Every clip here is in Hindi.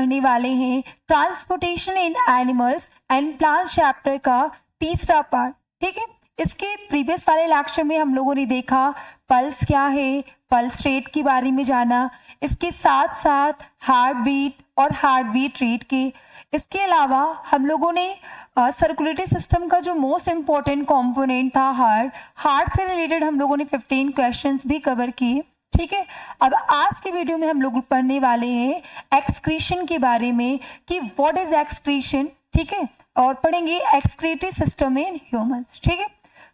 पढ़ने वाले हैं transportation in animals and plant chapter का तीसरा पार्ट। ठीक है, इसके प्रीवियस वाले लेक्चर में हम लोगों ने देखा पल्स क्या है, पल्स रेट के बारे में जाना, इसके साथ साथ हार्ट बीट और हार्ट बीट रेट के। इसके अलावा हम लोगों ने सर्कुलेटरी सिस्टम का जो मोस्ट इम्पॉर्टेंट कंपोनेंट था हार्ट से रिलेटेड हम लोगों ने 15 क्वेश्चंस भी कवर किए। ठीक है, अब आज के वीडियो में हम लोग पढ़ने वाले हैं एक्सक्रीशन के बारे में कि व्हाट इज एक्सक्रीशन। ठीक है, और पढ़ेंगे एक्सक्रीटरी सिस्टम इन ह्यूमंस। ठीक है,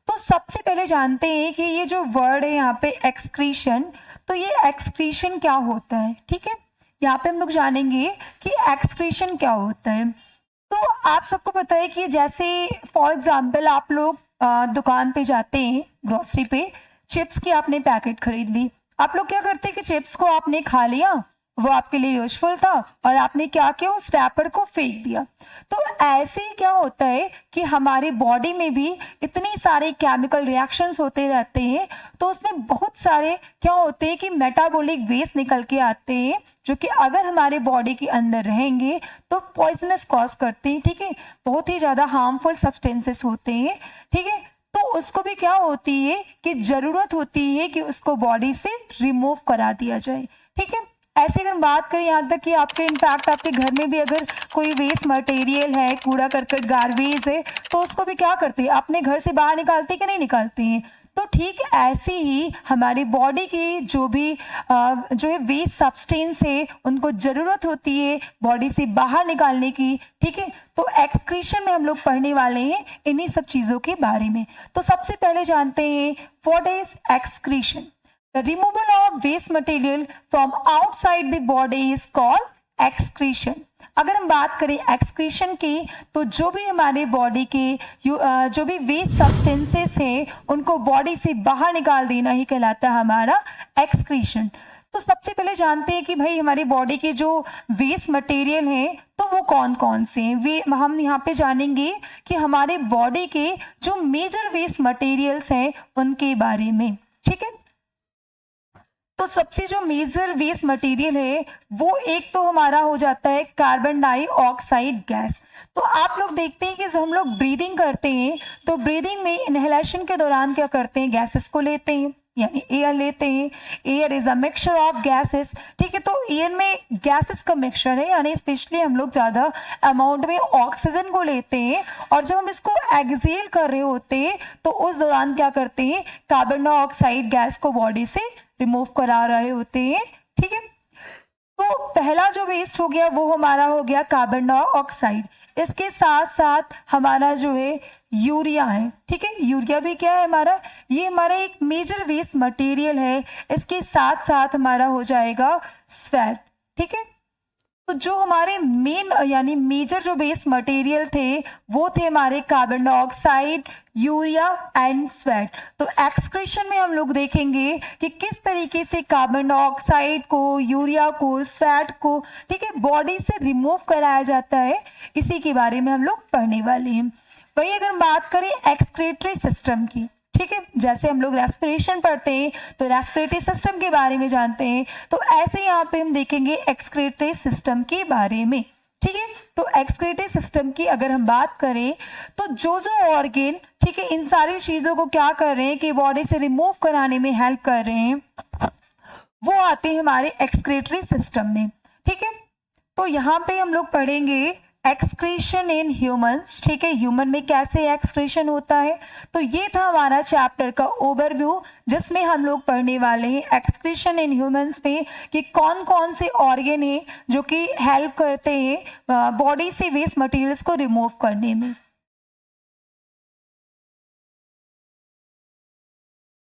तो सबसे पहले जानते हैं कि ये जो वर्ड है यहाँ पे एक्सक्रीशन, तो ये एक्सक्रीशन क्या होता है। ठीक है, यहाँ पे हम लोग जानेंगे कि एक्सक्रीशन क्या होता है। तो आप सबको पता है कि जैसे फॉर एग्जाम्पल आप लोग दुकान पे जाते हैं, ग्रोसरी पे, चिप्स की आपने पैकेट खरीद ली, आप लोग क्या करते हैं कि चिप्स को आपने खा लिया, वो आपके लिए यूजफुल था और आपने क्या किया, उस रैपर को फेंक दिया। तो ऐसे ही क्या होता है कि हमारी बॉडी में भी इतनी सारे केमिकल रिएक्शंस होते रहते हैं, तो उसमें बहुत सारे क्या होते हैं कि मेटाबॉलिक वेस्ट निकल के आते हैं जो कि अगर हमारे बॉडी के अंदर रहेंगे तो पॉइजनस कॉज करते हैं। ठीक है, बहुत ही ज़्यादा हार्मफुल सब्सटेंसेस होते हैं। ठीक है, तो उसको भी क्या होती है कि ज़रूरत होती है कि उसको बॉडी से रिमूव करा दिया जाए। ठीक है, ऐसे अगर हम बात करें यहाँ तक कि आपके इनफैक्ट आपके घर में भी अगर कोई वेस्ट मटेरियल है, कूड़ा करकट गार्बेज है, तो उसको भी क्या करते हैं, अपने घर से बाहर निकालते हैं कि नहीं निकालते हैं। तो ठीक ऐसे ही हमारी बॉडी की जो भी जो है वेस्ट सब्सटेंस है, उनको ज़रूरत होती है बॉडी से बाहर निकालने की। ठीक है, तो एक्सक्रीशन में हम लोग पढ़ने वाले हैं इन्हीं सब चीज़ों के बारे में। तो सबसे पहले जानते हैं what is excretion. The removal of waste material from outside the body is called excretion। अगर हम बात करें एक्सक्रीशन की, तो जो भी हमारे बॉडी के जो भी वेस्ट सब्सटेंसेस हैं उनको बॉडी से बाहर निकाल देना ही कहलाता है हमारा एक्सक्रीशन। तो सबसे पहले जानते हैं कि भाई हमारी बॉडी के जो वेस्ट मटेरियल हैं तो वो कौन कौन से हैं। वे हम यहाँ पे जानेंगे कि हमारे बॉडी के जो मेजर वेस्ट मटेरियल्स हैं उनके बारे में। ठीक है, तो सबसे जो मेजर वेस्ट मटेरियल है वो एक तो हमारा हो जाता है कार्बन डाइऑक्साइड गैस। तो आप लोग देखते हैं कि जब हम लोग ब्रीदिंग करते हैं तो ब्रीदिंग में इनहेलेशन के दौरान क्या करते हैं, गैसेस को लेते हैं, यानी एयर लेते हैं। Air is a mixture of gases. ठीक है, तो एयर में गैसेस का मिक्सचर है, यानी स्पेशली हम लोग ज़्यादा अमाउंट में ऑक्सीजन को लेते हैं, और जब हम इसको एक्सहेल कर रहे होते हैं तो उस दौरान क्या करते हैं, कार्बन डाइऑक्साइड गैस को बॉडी से रिमूव करा रहे होते हैं। ठीक है, तो पहला जो वेस्ट हो गया वो हमारा हो गया कार्बन डाइऑक्साइड। इसके साथ साथ हमारा जो है यूरिया है। ठीक है, यूरिया भी क्या है हमारा, ये हमारा एक मेजर वेस्ट मटेरियल है। इसके साथ साथ हमारा हो जाएगा स्वेट। ठीक है, तो जो हमारे मेन यानी मेजर जो वेस्ट मटेरियल थे वो थे हमारे carbon dioxide, urea and sweat. तो एक्सक्रीशन में हम लोग देखेंगे कि किस तरीके से कार्बन डाइऑक्साइड को, यूरिया को, स्वेट को, ठीक है, बॉडी से रिमूव कराया जाता है, इसी के बारे में हम लोग पढ़ने वाले हैं। वही अगर हम बात करें एक्सक्रीटरी सिस्टम की, ठीक है, जैसे हम लोग रेस्पिरेशन पढ़ते हैं तो रेस्पिरेटरी सिस्टम के बारे में जानते हैं, तो ऐसे यहाँ पे हम देखेंगे एक्सक्रीटरी सिस्टम के बारे में। ठीक है, तो एक्सक्रीटरी सिस्टम की अगर हम बात करें तो जो जो ऑर्गेन, ठीक है, इन सारी चीज़ों को क्या कर रहे हैं कि बॉडी से रिमूव कराने में हेल्प कर रहे हैं, वो आते हैं हमारे एक्सक्रीटरी सिस्टम में। ठीक है, तो यहाँ पे हम लोग पढ़ेंगे एक्सक्रीशन इन ह्यूमंस। ठीक है, ह्यूमन में कैसे एक्सक्रीशन होता है, तो ये था हमारा चैप्टर का ओवरव्यू, जिसमें हम लोग पढ़ने वाले हैं एक्सक्रीशन इन ह्यूमंस में कि कौन कौन से ऑर्गन हैं जो कि हेल्प करते हैं बॉडी से वेस्ट मटेरियल्स को रिमूव करने में।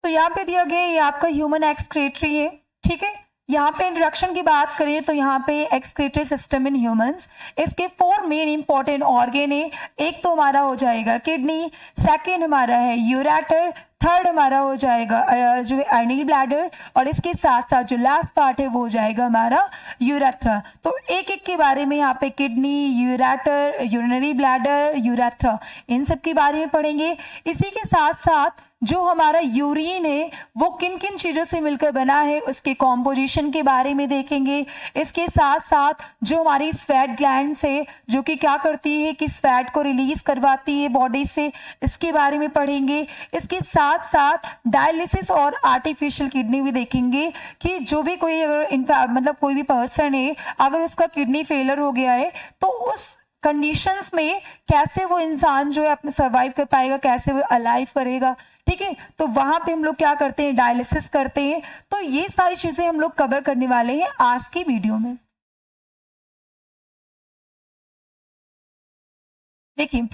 तो यहाँ पे दिया गया ये आपका ह्यूमन एक्सक्रीटरी है। ठीक है, यहाँ पे इंट्रोडक्शन की बात करें तो यहाँ पे एक्सक्रीटरी सिस्टम इन ह्यूमंस, इसके 4 मेन इंपॉर्टेंट ऑर्गन है। एक तो हमारा हो जाएगा किडनी, सेकंड हमारा है यूरेटर, थर्ड हमारा हो जाएगा जो है अर्निल ब्लैडर, और इसके साथ साथ जो लास्ट पार्ट है वो हो जाएगा हमारा यूरेथ्रा। तो एक एक के बारे में यहाँ पे kidney, ureter, urinary bladder, urethra, इन सब के बारे में पढ़ेंगे। इसी के साथ साथ जो हमारा यूरिन है वो किन किन चीज़ों से मिलकर बना है उसके कॉम्पोजिशन के बारे में देखेंगे। इसके साथ साथ जो हमारी स्वेट ग्लैंड्स है जो कि क्या करती है कि स्वेट को रिलीज करवाती है बॉडी से, इसके बारे में पढ़ेंगे। इसके साथ साथ डायलिसिस और आर्टिफिशियल किडनी भी देखेंगे कि जो भी कोई अगर मतलब कोई भी पर्सन है अगर उसका किडनी फेलर हो गया है तो उस कंडीशंस में कैसे वो इंसान जो है अपने सर्वाइव कर पाएगा, कैसे वो अलाइव करेगा। ठीक है, तो वहां पे हम लोग क्या करते हैं, डायलिसिस करते हैं। तो ये सारी चीजें हम लोग कवर करने वाले हैं आज की वीडियो में। देखिए,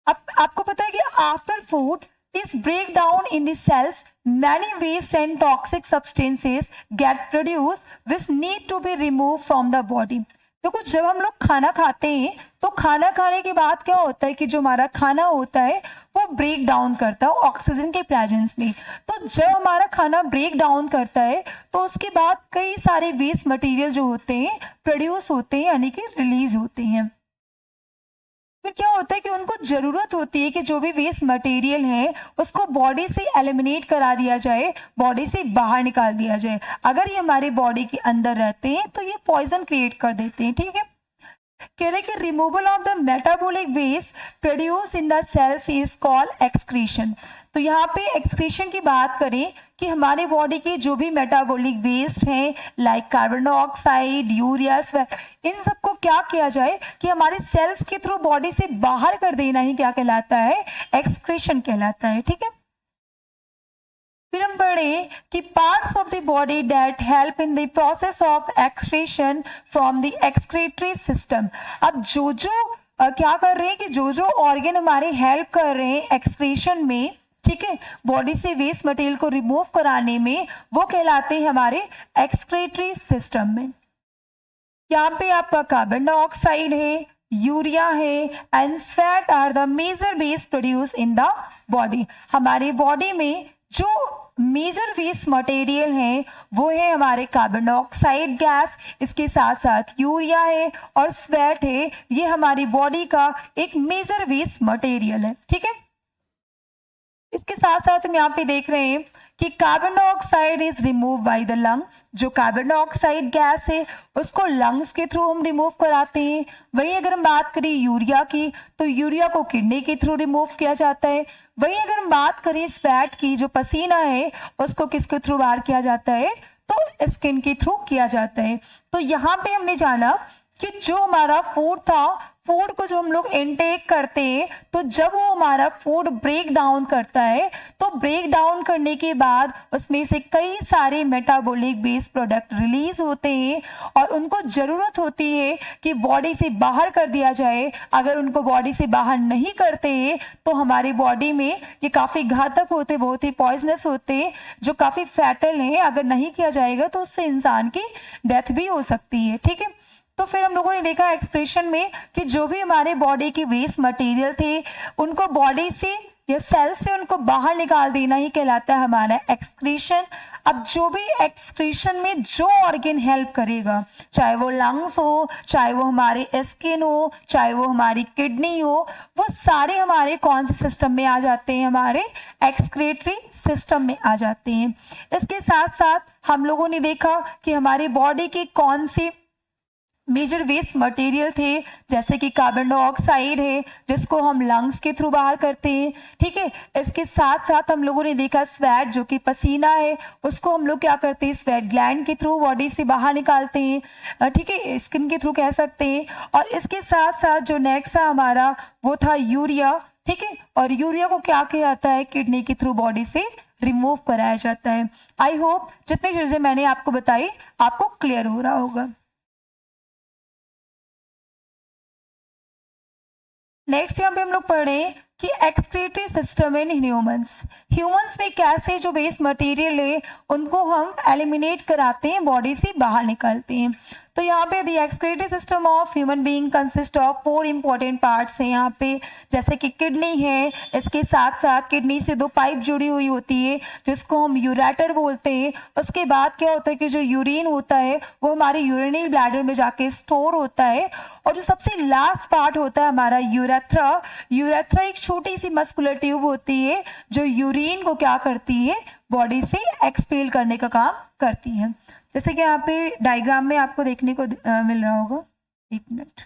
अब आपको पता है कि after food is break down in the cells, many waste and toxic substances get produced which need to be removed from the body। देखो, जब हम लोग खाना खाते हैं तो खाना खाने के बाद क्या होता है कि जो हमारा खाना होता है वो ब्रेक डाउन करता है ऑक्सीजन के प्रेजेंस में। तो जब हमारा खाना ब्रेक डाउन करता है तो उसके बाद कई सारे वेस्ट मटेरियल जो होते हैं प्रोड्यूस होते हैं, यानी कि रिलीज होते हैं। फिर क्या होता है कि उनको जरूरत होती है कि जो भी वेस्ट मटेरियल है उसको बॉडी से एलिमिनेट करा दिया जाए, बॉडी से बाहर निकाल दिया जाए। अगर ये हमारे बॉडी के अंदर रहते हैं तो ये पॉइजन क्रिएट कर देते हैं। ठीक है, कह रहे कि removal of the metabolic waste produce in the cells is called excretion. तो यहाँ पे एक्सक्रीशन की बात करें कि हमारे बॉडी के जो भी मेटाबॉलिक वेस्ट हैं लाइक कार्बन डाइऑक्साइड, यूरिया, इन सबको क्या किया जाए कि हमारे सेल्स के थ्रू बॉडी से बाहर कर देना ही क्या कहलाता है, एक्सक्रीशन कहलाता है। ठीक है, फिर हम पढ़े कि parts of the body that help in the process of excretion from the excretory system. अब जो क्या कर रहे हैं कि जो ऑर्गन हमारे हेल्प कर रहे हैं एक्सक्रीशन में, ठीक है, बॉडी से वेस्ट मटेरियल को रिमूव कराने में, वो कहलाते हैं हमारे एक्सक्रीटरी सिस्टम में। यहाँ पे आपका कार्बन डाइऑक्साइड है, यूरिया है and sweat are the major waste produce in the body. हमारे बॉडी में जो मेजर वेस्ट मटेरियल है वो है हमारे कार्बन डाइऑक्साइड गैस, इसके साथ साथ यूरिया है और स्वेट है। ये हमारी बॉडी का एक मेजर वेस्ट मटेरियल है। ठीक है, इसके साथ साथ हम यहाँ पे देख रहे हैं कि carbon dioxide is remove by the lungs. जो कार्बन डाइऑक्साइड गैस है उसको लंग्स के थ्रू हम रिमूव कराते हैं। वहीं अगर हम बात करें यूरिया की तो यूरिया को किडनी के थ्रू रिमूव किया जाता है। वहीं अगर हम बात करें स्वेट की, जो पसीना है उसको किसके थ्रू बाहर किया जाता है, तो स्किन के थ्रू किया जाता है। तो यहाँ पे हमने जाना कि जो हमारा फूड था, फूड को जो हम लोग इनटेक करते हैं तो जब वो हमारा फूड ब्रेक डाउन करता है तो ब्रेक डाउन करने के बाद उसमें से कई सारे मेटाबॉलिक वेस्ट प्रोडक्ट रिलीज होते हैं और उनको जरूरत होती है कि बॉडी से बाहर कर दिया जाए। अगर उनको बॉडी से बाहर नहीं करते हैं तो हमारी बॉडी में ये काफ़ी घातक होते, बहुत ही पॉइजनस होते, जो काफ़ी फैटल हैं। अगर नहीं किया जाएगा तो उससे इंसान की डेथ भी हो सकती है। ठीक है, तो फिर हम लोगों ने देखा एक्सक्रीशन में कि जो भी हमारे बॉडी के वेस्ट मटेरियल थे उनको बॉडी से या सेल से उनको बाहर निकाल देना ही कहलाता है हमारा एक्सक्रीशन। अब जो भी एक्सक्रीशन में जो ऑर्गन हेल्प करेगा, चाहे वो लंग्स हो, चाहे वो हमारे स्किन हो, चाहे वो हमारी किडनी हो, वो सारे हमारे कौन से सिस्टम में आ जाते हैं, हमारे एक्सक्रीटरी सिस्टम में आ जाते हैं। इसके साथ साथ हम लोगों ने देखा कि हमारी बॉडी के कौन से मेजर वेस्ट मटेरियल थे, जैसे कि कार्बन डाइऑक्साइड है जिसको हम लंग्स के थ्रू बाहर करते हैं। ठीक है, इसके साथ साथ हम लोगों ने देखा स्वेट, जो कि पसीना है, उसको हम लोग क्या करते हैं, स्वेट ग्लैंड के थ्रू बॉडी से बाहर निकालते हैं। ठीक है, स्किन के थ्रू कह सकते हैं। और इसके साथ साथ जो नेक्स्ट था हमारा वो था यूरिया। ठीक है, और यूरिया को क्या किया जाता है, किडनी के थ्रू बॉडी से रिमूव कराया जाता है। आई होप जितनी चीजें मैंने आपको बताई आपको क्लियर हो रहा होगा। नेक्स्ट यहाँ पे हम लोग पढ़े कि excretory system in humans. Humans में कैसे जो वेस्ट मटेरियल है उनको हम एलिमिनेट कराते हैं, बॉडी से बाहर निकालते हैं। तो यहाँ पे the excretory system of human being consist of 4 important parts हैं यहाँ पे, जैसे कि किडनी है, इसके साथ साथ किडनी से 2 पाइप जुड़ी हुई होती है जिसको हम यूरेटर बोलते हैं। उसके बाद क्या होता है कि जो यूरिन होता है वो हमारे यूरिनरी ब्लैडर में जाके स्टोर होता है। और जो सबसे लास्ट पार्ट होता है हमारा यूरेथ्रा। यूरेथ्रा एक छोटी सी मस्कुलर ट्यूब होती है जो यूरिन को क्या करती है, बॉडी से एक्सपेल करने का काम करती है। जैसे कि यहाँ पे डायग्राम में आपको देखने को मिल रहा होगा, एक मिनट,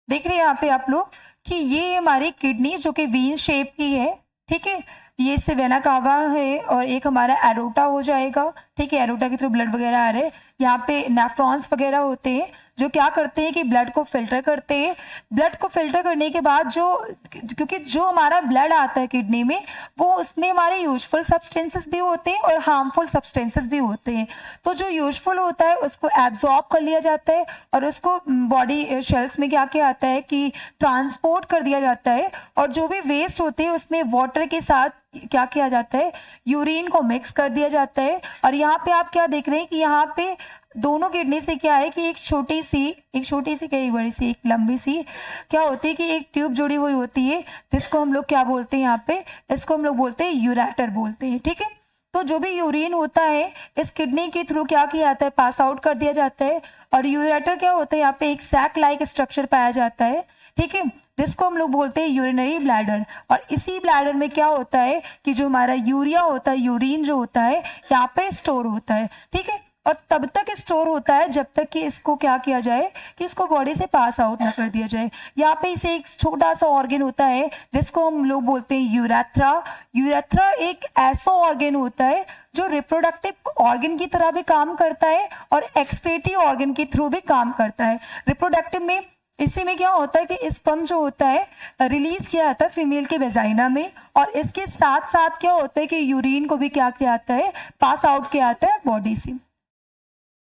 देख रहे हैं यहाँ पे आप लोग कि ये हमारी किडनी जो कि वीन शेप की है, ठीक है, ये इससे वेना कावा है और एक हमारा एरोटा हो जाएगा, ठीक है, एरोटा के थ्रू ब्लड वगैरह आ रहे हैं। यहाँ पे नेफ्रॉन्स वगैरह होते हैं जो क्या करते हैं कि ब्लड को फिल्टर करते हैं। ब्लड को फिल्टर करने के बाद क्योंकि जो हमारा ब्लड आता है किडनी में, वो उसमें हमारे यूजफुल सब्सटेंसेस भी होते हैं और हार्मफुल सब्सटेंसेस भी होते हैं। तो जो यूजफुल होता है उसको एब्जॉर्ब कर लिया जाता है और उसको बॉडी शेल्स में क्या क्या आता है कि ट्रांसपोर्ट कर दिया जाता है, और जो भी वेस्ट होते हैं उसमें वाटर के साथ क्या किया जाता है, यूरिन को मिक्स कर दिया जाता है। और यहाँ पे आप क्या देख रहे हैं कि यहाँ पे दोनों किडनी से क्या है कि एक छोटी सी क्या, एक बड़ी सी, एक लंबी सी क्या होती है कि एक ट्यूब जुड़ी हुई होती है, जिसको हम लोग क्या बोलते हैं, यहाँ पे इसको हम लोग बोलते हैं यूरेटर बोलते हैं, ठीक है। तो जो भी यूरिन होता है इस किडनी के थ्रू क्या किया जाता है, पास आउट कर दिया जाता है। और यूरेटर क्या होता है, यहाँ पे एक सैक लाइक स्ट्रक्चर पाया जाता है, ठीक है, जिसको हम लोग बोलते हैं यूरिनरी ब्लैडर। और इसी ब्लैडर में क्या होता है कि जो हमारा यूरिया होता है, यूरिन जो होता है यहाँ पे स्टोर होता है, ठीक है। और तब तक स्टोर होता है जब तक कि इसको क्या किया जाए कि इसको बॉडी से पास आउट ना कर दिया जाए। यहाँ पे इसे एक छोटा सा ऑर्गन होता है जिसको हम लोग बोलते हैं यूरेथ्रा। यूरेथ्रा एक ऐसा ऑर्गन होता है जो रिप्रोडक्टिव ऑर्गन की तरह भी काम करता है और एक्सक्रीटरी ऑर्गन के थ्रू भी काम करता है। रिप्रोडक्टिव में इसी में क्या होता है कि स्पर्म जो होता है रिलीज किया जाता है फीमेल के वेजाइना में, और इसके साथ साथ क्या होता है कि यूरिन को भी क्या किया जाता है, पास आउट किया जाता है बॉडी से।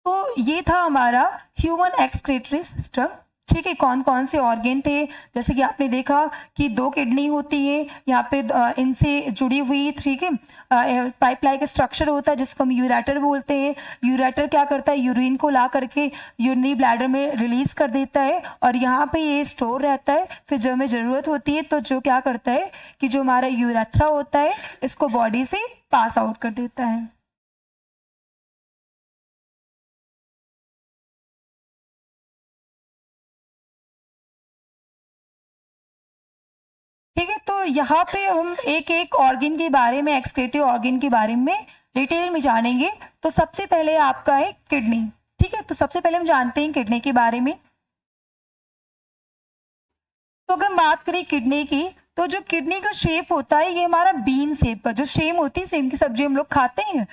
तो ये था हमारा ह्यूमन एक्सक्रीटरी सिस्टम, ठीक है। कौन कौन से ऑर्गन थे, जैसे कि आपने देखा कि 2 किडनी होती है यहाँ पे, इनसे जुड़ी हुई, ठीक है, पाइप लाइक स्ट्रक्चर होता है जिसको हम यूरेटर बोलते हैं। यूरेटर क्या करता है, यूरिन को ला करके यूरिनरी ब्लैडर में रिलीज कर देता है और यहाँ पे ये स्टोर रहता है। फिर जब हमें ज़रूरत होती है तो जो क्या करता है कि जो हमारा यूरेथ्रा होता है इसको बॉडी से पास आउट कर देता है। ठीक है, तो यहाँ पे हम एक एक ऑर्गन के बारे में, एक्सक्रीटिव ऑर्गन के बारे में डिटेल में जानेंगे। तो सबसे पहले आपका है किडनी, ठीक है। तो सबसे पहले हम जानते हैं किडनी के बारे में। तो अगर हम बात करें किडनी की, तो जो किडनी का शेप होता है ये हमारा बीन शेप का, जो सेम होती है, सेम की सब्जी हम लोग खाते हैं,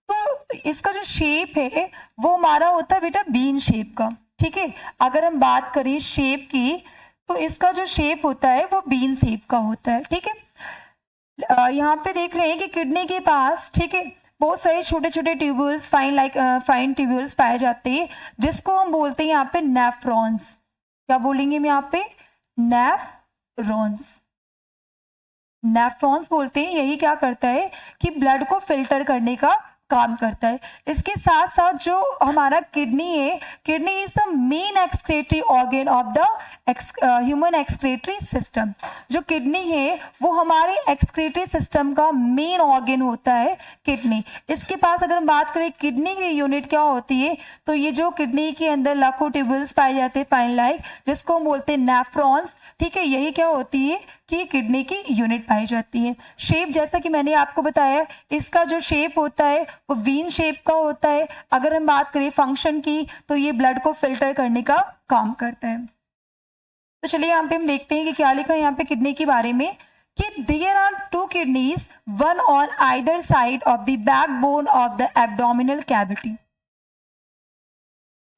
तो इसका जो शेप है वो हमारा होता है बेटा बीन शेप का, ठीक है। अगर हम बात करें शेप की तो इसका जो शेप होता है वो बीन शेप का होता है, ठीक है। यहाँ पे देख रहे हैं कि किडनी के पास, ठीक है, बहुत सारे छोटे छोटे ट्यूब्यूल्स, फाइन ट्यूब्यूल्स पाए जाते हैं जिसको हम बोलते हैं यहाँ पे नेफ्रॉन्स। क्या बोलेंगे हम यहाँ पे, नेफ्रॉन्स। नेफ्रॉन्स बोलते हैं। यही क्या करता है कि ब्लड को फिल्टर करने का काम करता है। इसके साथ साथ जो हमारा किडनी है, kidney is the main excretory organ of the human excretory system. जो किडनी है वो हमारे एक्सक्रीटरी सिस्टम का मेन ऑर्गन होता है किडनी। इसके पास अगर हम बात करें किडनी की यूनिट क्या होती है, तो ये जो किडनी के अंदर लाखों ट्यूब्यूल्स पाए जाते हैं फाइन लाइक, जिसको हम बोलते हैं नेफ्रॉन्स, ठीक है। यही क्या होती है कि किडनी की यूनिट पाई जाती है। शेप जैसा कि मैंने आपको बताया, इसका जो शेप होता है वो वीन शेप का होता है। अगर हम बात करें फंक्शन की तो ये ब्लड को फिल्टर करने का काम करता है। तो चलिए यहाँ पे हम देखते हैं कि क्या लिखा है यहाँ पे किडनी के बारे में, कि there are 2 kidneys, one on either side of the backbone of the abdominal cavity.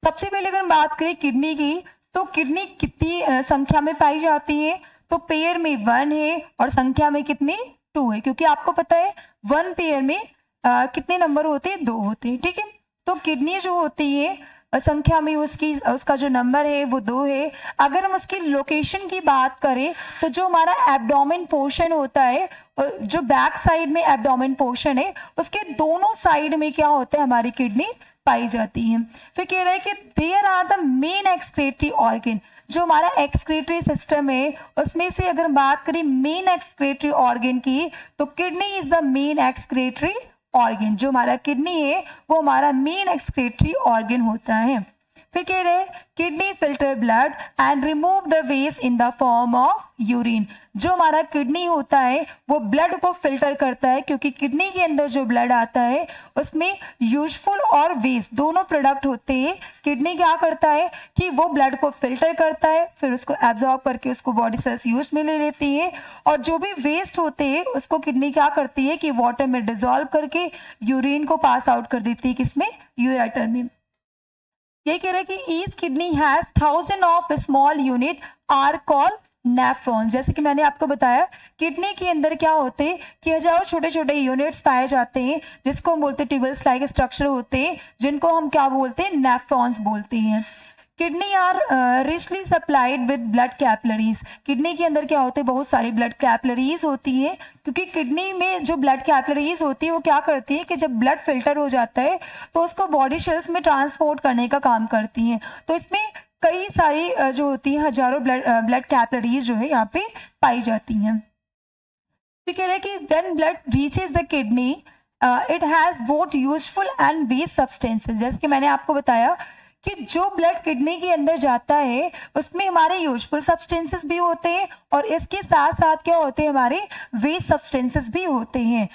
सबसे पहले अगर हम बात करें किडनी की, तो किडनी कितनी संख्या में पाई जाती है, तो पेयर में 1 है और संख्या में कितनी 2 है, क्योंकि आपको पता है 1 पेयर में कितने नंबर होते हैं, 2 होते हैं, ठीक है। तो किडनी जो होती है संख्या में उसका जो नंबर है वो 2 है। अगर हम उसकी लोकेशन की बात करें तो जो हमारा एब्डोमेन पोर्शन होता है, जो बैक साइड में एब्डोमेन पोर्शन है, उसके दोनों साइड में क्या होता है, हमारी किडनी पाई जाती है। फिर कह रहा है कि there are the main excretory organ. जो हमारा एक्सक्रीटरी सिस्टम है उसमें से अगर बात करें मेन एक्सक्रीटरी ऑर्गन की, तो kidney is the main excretory organ. जो हमारा किडनी है वो हमारा मेन एक्सक्रीटरी ऑर्गन होता है। फिर कह रहे kidney filter blood and remove the waste in the form of urine. जो हमारा किडनी होता है वो ब्लड को फिल्टर करता है, क्योंकि किडनी के अंदर जो ब्लड आता है उसमें यूजफुल और वेस्ट दोनों प्रोडक्ट होते हैं। किडनी क्या करता है कि वो ब्लड को फिल्टर करता है, फिर उसको एब्जॉर्ब करके उसको बॉडी सेल्स यूज में ले लेती है, और जो भी वेस्ट होते हैं उसको किडनी क्या करती है कि वाटर में डिजोल्व करके यूरिन को पास आउट कर देती है, किसमें, यूरेटर में। ये कह रहे हैं कि each kidney has 1000 of small unit are called nephrons. जैसे कि मैंने आपको बताया किडनी के अंदर क्या होते हैं कि हजारों छोटे छोटे यूनिट्स पाए जाते हैं, जिसको हम बोलते हैं ट्यूबल्स लाइक स्ट्रक्चर होते हैं, जिनको हम क्या बोलते हैं, नेफ्रॉन्स बोलते हैं। Kidney are richly supplied with blood capillaries. Kidney के अंदर क्या होते हैं, बहुत सारी ब्लड कैपिलरीज होती है, क्योंकि किडनी में जो ब्लड कैपिलरीज होती है वो क्या करती है कि जब ब्लड फिल्टर हो जाता है तो उसको बॉडी सेल्स में ट्रांसपोर्ट करने का काम करती हैं। तो इसमें कई सारी जो होती है हजारों ब्लड कैपिलरीज जो है यहाँ पे पाई जाती हैं। फिर कह रहे हैं कि when blood reaches the kidney it has both useful and waste substances. जैसे कि मैंने आपको बताया कि जो ब्लड किडनी के अंदर जाता है उसमें हमारे यूजफुल सब्सटेंसेस भी होते हैं और इसके साथ साथ क्या होते हैं, हमारे वेस्ट सब्सटेंसेस भी होते हैं।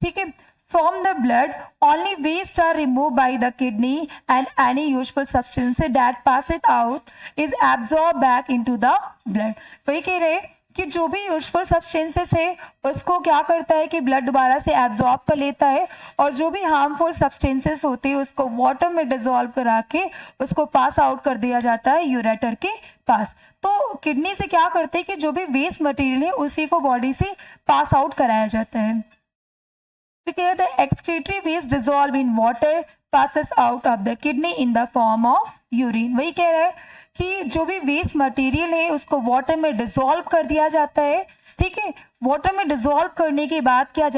ठीक है, from the blood only waste are remove by the kidney and any useful substance that pass it out is absorb back into the blood. वही कह रहे कि जो भी यूजफुल सब्सटेंसेस है उसको क्या करता है कि ब्लड दोबारा से एब्जॉर्ब कर लेता है, और जो भी हार्मफुल सब्सटेंसेस होते हैं उसको वाटर में डिजोल्व करा के उसको पास आउट कर दिया जाता है यूरेटर के पास। तो किडनी से क्या करते हैं कि जो भी वेस्ट मटेरियल है उसी को बॉडी से पास आउट कराया जाता है। Because the excretory waste dissolve in water passes out of the kidney in the form of urine। वही कह रहा है कि जो भी वेस्ट मटेरियल है उसको वाटर में डिसॉल्व कर दिया जाता है। ठीक है, वाटर में डिसॉल्व करने के बाद क्या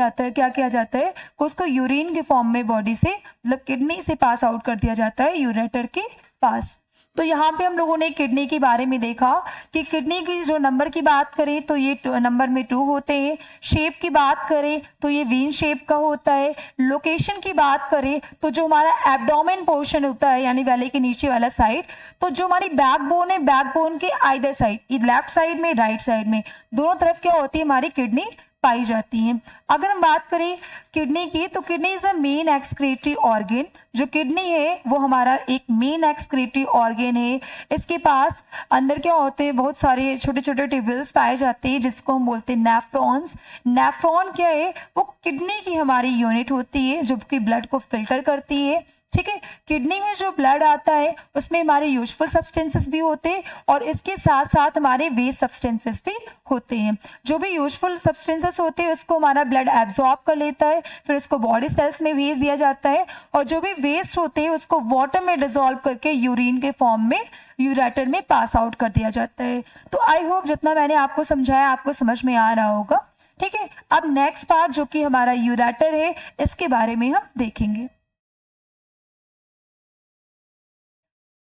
किया जाता है उसको यूरिन के फॉर्म में बॉडी से मतलब किडनी से पास आउट कर दिया जाता है यूरेटर के पास। तो यहाँ पे हम लोगों ने किडनी के बारे में देखा कि किडनी की जो नंबर की बात करें तो ये नंबर में 2 होते हैं। शेप की बात करें तो ये वीन शेप का होता है। लोकेशन की बात करें तो जो हमारा एब्डोमेन पोर्शन होता है यानी वैले के नीचे वाला साइड, तो जो हमारी बैकबोन है बैकबोन के आइदर साइड, लेफ्ट साइड में राइट साइड में दोनों तरफ क्या होती है हमारी किडनी पाई जाती हैं। अगर हम बात करें किडनी की तो kidney is the main excretory organ. जो किडनी है वो हमारा एक मेन एक्सक्रीटरी ऑर्गन है। इसके पास अंदर क्या होते हैं बहुत सारे छोटे छोटे ट्यूब्यूल्स पाए जाते हैं जिसको हम बोलते हैं नेफ्रॉन्स। नेफ्रॉन क्या है, वो किडनी की हमारी यूनिट होती है जो कि ब्लड को फिल्टर करती है। ठीक है, किडनी में जो ब्लड आता है उसमें हमारे यूजफुल सब्सटेंसेस भी होते हैं और इसके साथ साथ हमारे वेस्ट सब्सटेंसेस भी होते हैं। जो भी यूजफुल सब्सटेंसेस होते हैं उसको हमारा ब्लड एब्जॉर्ब कर लेता है, फिर उसको बॉडी सेल्स में भेज दिया जाता है, और जो भी वेस्ट होते हैं उसको वाटर में डिसॉल्व करके यूरिन के फॉर्म में यूरेटर में पास आउट कर दिया जाता है। तो आई होप जितना मैंने आपको समझाया आपको समझ में आ रहा होगा। ठीक है, अब नेक्स्ट पार्ट जो कि हमारा यूरेटर है इसके बारे में हम देखेंगे।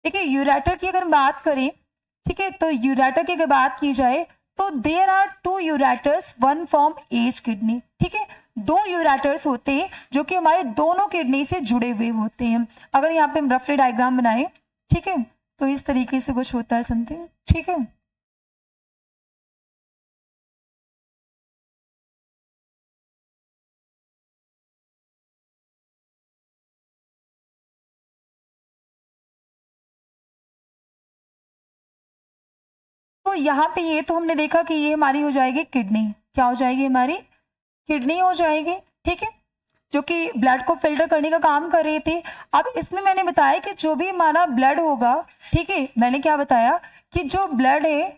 देखिए, यूरेटर की अगर बात करें, ठीक है, तो यूरेटर की अगर बात की जाए तो there are 2 ureters, one from each kidney. ठीक है, 2 यूरेटर्स होते हैं जो कि हमारे दोनों किडनी से जुड़े हुए होते हैं। अगर यहाँ पे हम रफली डायग्राम बनाएं, ठीक है, तो इस तरीके से कुछ होता है समथिंग। ठीक है, तो यहाँ पे ये तो हमने देखा कि ये हमारी हो जाएगी किडनी। क्या हो जाएगी, हमारी किडनी हो जाएगी। ठीक है, जो कि ब्लड को फिल्टर करने का काम कर रही थी। अब इसमें मैंने बताया कि जो भी हमारा ब्लड होगा, ठीक है, मैंने क्या बताया कि जो ब्लड है,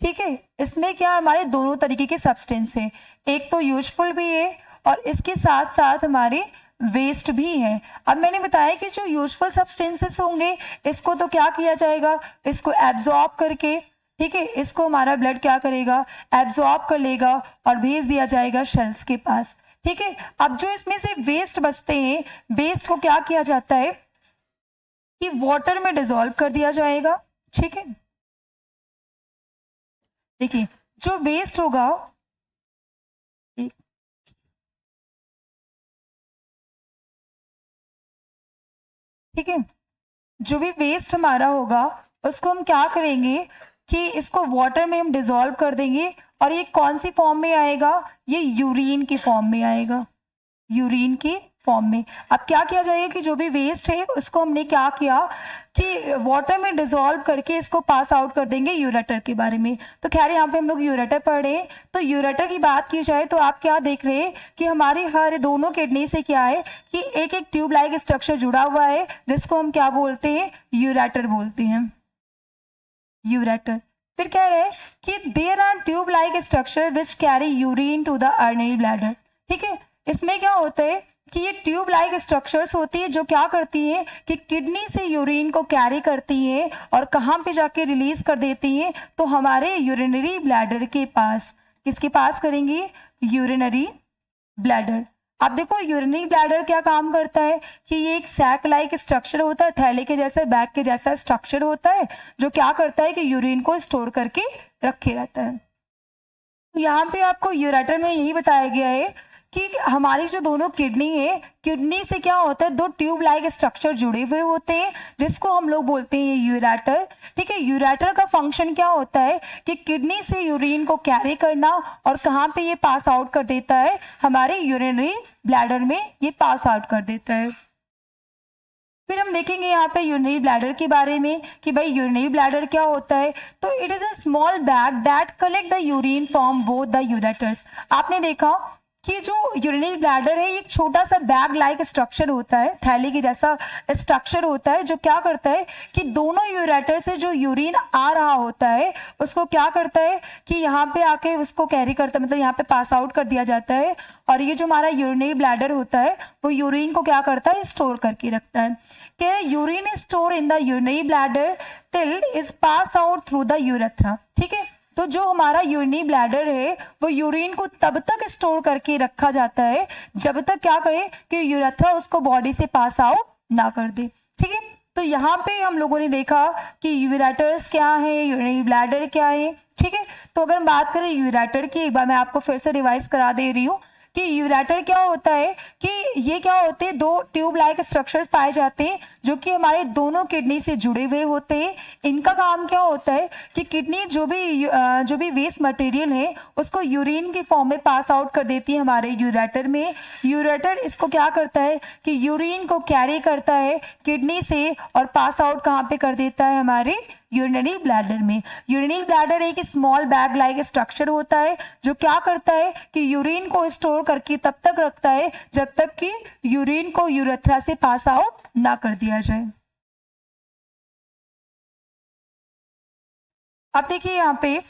ठीक है, इसमें क्या हमारे दोनों तरीके के सब्सटेंस है, एक तो यूजफुल भी है और इसके साथ साथ हमारे वेस्ट भी है। अब मैंने बताया कि जो यूजफुल सब्सटेंसेस होंगे इसको तो क्या किया जाएगा, इसको एब्जॉर्ब करके, ठीक है, इसको हमारा ब्लड क्या करेगा, एब्जॉर्ब कर लेगा और भेज दिया जाएगा सेल्स के पास। ठीक है, अब जो इसमें से वेस्ट बचते हैं, वेस्ट को क्या किया जाता है कि वाटर में डिसॉल्व कर दिया जाएगा। ठीक है, देखिए जो वेस्ट होगा, ठीक है, जो भी वेस्ट हमारा होगा उसको हम क्या करेंगे कि इसको वाटर में हम डिसॉल्व कर देंगे, और ये कौन सी फॉर्म में आएगा, ये यूरिन की फॉर्म में आएगा, यूरिन की फॉर्म में। अब क्या किया जाएगा कि जो भी वेस्ट है उसको हमने क्या किया कि वाटर में डिसॉल्व करके इसको पास आउट कर देंगे यूरेटर के बारे में। तो खैर यहाँ पे हम लोग यूरेटर पढ़ रहे हैं, तो यूरेटर की बात की जाए तो आप क्या देख रहे हैं कि हमारी हर दोनों किडनी से क्या है कि एक एक ट्यूब लाइक स्ट्रक्चर जुड़ा हुआ है, जिसको हम क्या बोलते हैं, यूरेटर बोलते हैं, यूरेटर। फिर कह रहे हैं कि there are tube like structure which carry urine to the urinary bladder. ठीक है, इसमें क्या होता है कि ये ट्यूब लाइक स्ट्रक्चर्स होती है जो क्या करती है कि किडनी से यूरिन को कैरी करती है और कहाँ पे जाके रिलीज कर देती है, तो हमारे यूरिनरी ब्लैडर के पास। किसके पास करेंगी, यूरिनरी ब्लैडर। अब देखो यूरिनरी ब्लैडर क्या काम करता है कि ये एक सैक लाइक स्ट्रक्चर होता है, थैले के जैसा, बैग के जैसा स्ट्रक्चर होता है, जो क्या करता है कि यूरिन को स्टोर करके रखे रहता है। तो यहाँ पे आपको यूरेटर में यही बताया गया है कि हमारी जो दोनों किडनी है, किडनी से क्या होता है, दो ट्यूब लाइक स्ट्रक्चर जुड़े हुए होते हैं जिसको हम लोग बोलते हैं यूरेटर। ठीक है, यूरेटर का फंक्शन क्या होता है कि किडनी से यूरिन को कैरी करना, और कहाँ पे ये पास आउट कर देता है, हमारे यूरिनरी ब्लैडर में ये पास आउट कर देता है। फिर हम देखेंगे यहाँ पे यूरिनरी ब्लैडर के बारे में कि भाई यूरिनरी ब्लैडर क्या होता है। तो it is a small bag that collect the urine from both the ureters. आपने देखा कि जो यूरिनरी ब्लैडर है, एक छोटा सा बैग लाइक स्ट्रक्चर होता है, थैली के जैसा स्ट्रक्चर होता है, जो क्या करता है कि दोनों यूरेटर से जो यूरिन आ रहा होता है उसको क्या करता है कि यहाँ पे आके उसको कैरी करता है, मतलब यहाँ पे पास आउट कर दिया जाता है, और ये जो हमारा यूरिनरी ब्लैडर होता है वो यूरिन को क्या करता है, स्टोर करके रखता है। क्या urine is store in the urinary bladder till is pass out through the urethra. ठीक है, तो जो हमारा यूरिनरी ब्लैडर है वो यूरिन को तब तक स्टोर करके रखा जाता है जब तक क्या करे कि यूरेथ्रा उसको बॉडी से पास आउट ना कर दे। ठीक है, तो यहाँ पे हम लोगों ने देखा कि यूरेटर्स क्या है, यूरिनरी ब्लैडर क्या है। ठीक है, तो अगर हम बात करें यूरेटर की, एक बार मैं आपको फिर से रिवाइज करा दे रही हूँ कि यूरेटर क्या होता है कि ये क्या होते हैं, दो ट्यूब लाइक स्ट्रक्चर्स पाए जाते हैं जो कि हमारे दोनों किडनी से जुड़े हुए होते हैं। इनका काम क्या होता है कि किडनी जो भी वेस्ट मटेरियल है उसको यूरिन की फॉर्म में पास आउट कर देती है हमारे यूरेटर में। यूरेटर इसको क्या करता है कि यूरिन को कैरी करता है किडनी से और पास आउट कहाँ पे कर देता है, हमारे यूरिनरी ब्लैडर में। यूरिनरी ब्लैडर एक स्मॉल बैग लाइक स्ट्रक्चर होता है जो क्या करता है कि यूरिन को स्टोर करके तब तक रखता है जब तक कि यूरिन को यूरेथ्रा से पास आउट ना कर दिया जाए। अब देखिए यहाँ पे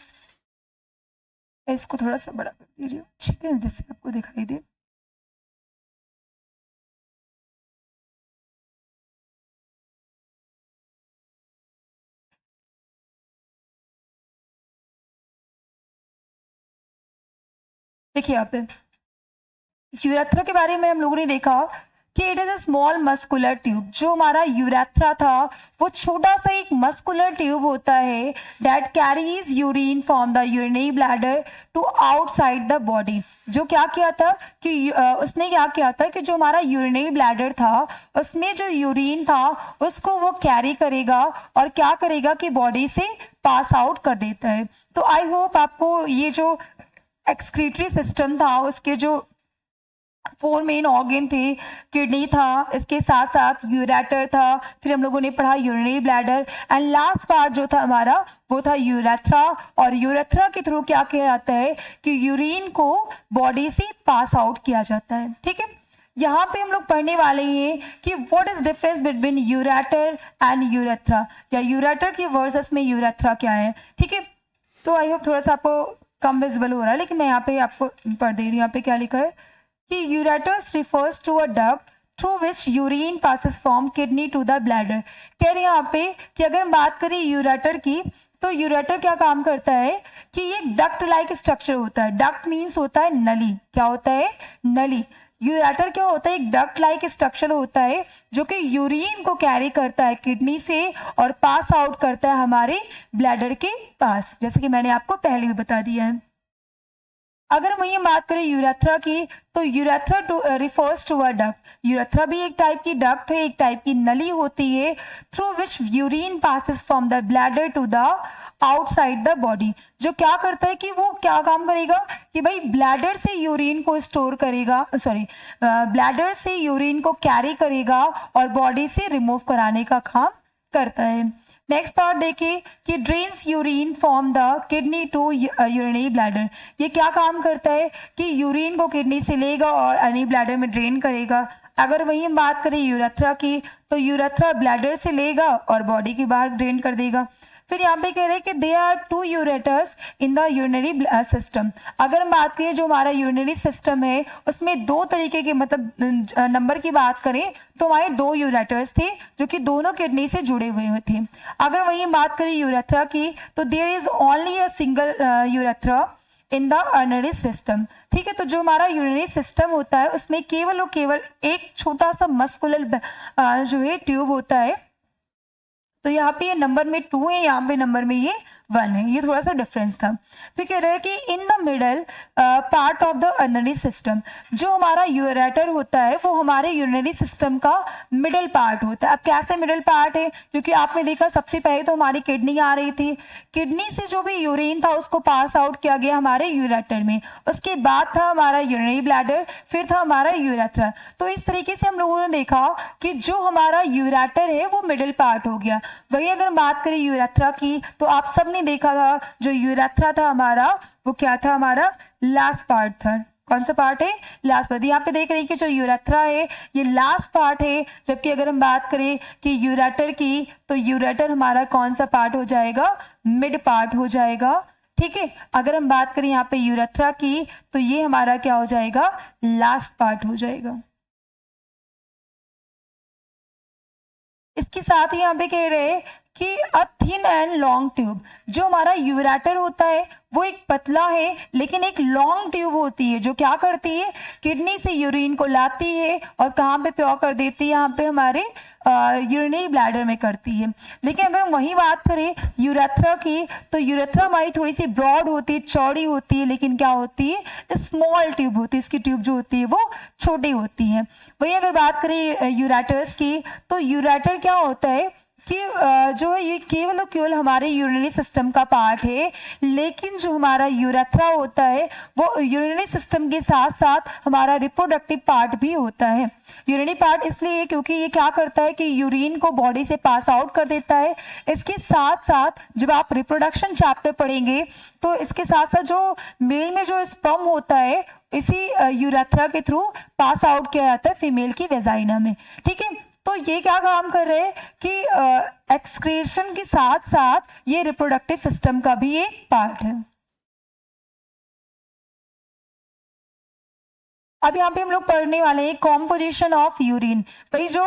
इसको थोड़ा सा बड़ा कर दीजिए, ठीक है, जिससे आपको दिखाई दे। देखिए यहाँ पे यूरेथ्रा के बारे में हम लोगों ने देखा कि it is a small muscular tube. जो हमारा यूरेथ्रा था वो छोटा सा एक मस्कुलर ट्यूब होता है that carries urine from the urinary bladder to outside the body. जो क्या किया था कि उसने क्या किया था कि जो हमारा यूरिनरी ब्लैडर था उसमें जो यूरिन था उसको वो कैरी करेगा और क्या करेगा कि बॉडी से पास आउट कर देता है। तो आई होप आपको ये जो एक्सक्रीटरी सिस्टम था उसके जो 4 मेन ऑर्गन थे, किडनी था, इसके साथ साथ यूरेटर था, फिर हम लोगों ने पढ़ा urinary bladder, and last part जो था हमारा वो था यूरेथ्रा। और यूरेथ्रा के थ्रू क्या किया जाता है कि यूरिन को बॉडी से पास आउट किया जाता है। ठीक है, यहाँ पे हम लोग पढ़ने वाले हैं कि what is difference between ureter and urethra, या यूरेटर की वर्सेस में यूरेथ्रा क्या है। ठीक है, तो आई होप थोड़ा सा आपको कम विजिबल हो रहा है, लेकिन मैं यहाँ पे आपको पढ़ दे रही हूँ। यहाँ पे क्या लिखा है कि ureters refers to a duct through which urine passes from kidney to the bladder. कह रहे हैं यहाँ पे कि अगर हम बात करें यूरेटर की, तो यूरेटर क्या काम करता है कि ये डक्ट लाइक स्ट्रक्चर होता है। डक्ट मीन्स होता है नली। क्या होता है, नली। यूरेटर क्या होता है, एक डक्ट लाइक स्ट्रक्चर होता है जो कि यूरिन को कैरी करता है किडनी से और पास आउट करता है हमारे ब्लैडर के पास, जैसे कि मैंने आपको पहले भी बता दिया है। अगर वही हम बात करें यूरेथ्रा की, तो urethra to refers to a duct. Urethra भी एक टाइप की डक्ट है, एक टाइप की नली होती है through which urine passes from the bladder to the outside the body. जो क्या करता है कि वो क्या काम करेगा कि भाई ब्लैडर से यूरिन को स्टोर करेगा, सॉरी ब्लैडर से यूरिन को कैरी करेगा और बॉडी से रिमूव कराने का काम करता है। नेक्स्ट पार्ट देखिए कि drains urine from the kidney to urinary bladder. ये क्या काम करता है कि यूरिन को किडनी से लेगा और यूरिनरी ब्लैडर में ड्रेन करेगा। अगर वही हम बात करें यूरेथ्रा की, तो यूरेथ्रा ब्लैडर से लेगा और बॉडी के बाहर ड्रेन कर देगा। फिर यहाँ पे कह रहे हैं कि they are two ureters in the urinary system. अगर हम बात करें जो हमारा यूरिनरी सिस्टम है उसमें दो तरीके के मतलब नंबर की बात करें तो हमारे दो यूरेटर्स थे जो कि दोनों किडनी से जुड़े हुए थे। अगर वही बात करें यूरेथ्रा की, तो there is only a single urethra in the urinary system. ठीक है, तो जो हमारा यूरिनरी सिस्टम होता है उसमें केवल और केवल एक छोटा सा मस्कुलर जो है ट्यूब होता है। तो यहाँ पे ये नंबर में 2 है, यहाँ पे नंबर में ये 1 है, ये थोड़ा सा डिफरेंस था। फिर कह रहे हैं कि in the middle part of the urinary system, जो हमारा यूरेटर होता है वो हमारे यूरिनरी सिस्टम का मिडल पार्ट होता है। अब कैसे मिडल पार्ट है, क्योंकि आपने देखा सबसे पहले तो हमारी किडनी आ रही थी, किडनी से जो भी यूरिन था उसको पास आउट किया गया हमारे यूरेटर में, उसके बाद था हमारा यूरिनरी ब्लैडर, फिर था हमारा यूरेथ्रा। तो इस तरीके से हम लोगों ने देखा कि जो हमारा यूरेटर है वो मिडल पार्ट हो गया। वही अगर बात करें यूरेथ्रा की, तो आप सबने देखा था जो यूरेथ्रा था हमारा वो क्या था, हमारा लास्ट पार्ट था। कौन सा पार्ट है, लास्ट पार्ट। यहाँ पे देख रहे हैं कि जो यूरेथ्रा है ये लास्ट पार्ट है, जबकि अगर हम बात करें कि यूरेटर की, तो यूरेटर हमारा कौन सा पार्ट हो जाएगा, मिड पार्ट हो जाएगा। ठीक है, अगर हम बात करें यहाँ पे यूरेथ्रा की, तो ये हमारा क्या हो जाएगा, लास्ट पार्ट हो जाएगा। इसके साथ ही यहाँ पे कह रहे हैं कि a thin and long tube, जो हमारा यूरेटर होता है वो एक पतला है लेकिन एक लॉन्ग ट्यूब होती है जो क्या करती है, किडनी से यूरिन को लाती है और कहाँ पे प्योर कर देती है, यहाँ पे हमारे यूरिनरी ब्लैडर में करती है। लेकिन अगर हम वही बात करें यूरेथ्रा की, तो यूरेथ्रा हमारी थोड़ी सी ब्रॉड होती है, चौड़ी होती है, लेकिन क्या होती है, स्मॉल ट्यूब होती है, इसकी ट्यूब जो होती है वो छोटी होती है। वही अगर बात करें यूरेटर्स की, तो यूरेटर क्या होता है कि जो है ये केवल और केवल हमारे यूरिनरी सिस्टम का पार्ट है, लेकिन जो हमारा यूरेथ्रा होता है वो यूरिनरी सिस्टम के साथ साथ हमारा रिप्रोडक्टिव पार्ट भी होता है। यूरिनरी पार्ट इसलिए क्योंकि ये क्या करता है कि यूरिन को बॉडी से पास आउट कर देता है। इसके साथ साथ जब आप रिप्रोडक्शन चैप्टर पढ़ेंगे तो इसके साथ साथ जो मेल में जो स्पर्म होता है इसी यूरेथ्रा के थ्रू पास आउट किया जाता है फीमेल की वेजाइना में। ठीक है, तो ये क्या काम कर रहे हैं कि एक्सक्रीशन के साथ साथ ये रिप्रोडक्टिव सिस्टम का भी एक पार्ट है। अब यहाँ पे हम लोग पढ़ने वाले हैं कॉम्पोजिशन ऑफ यूरिन। भाई जो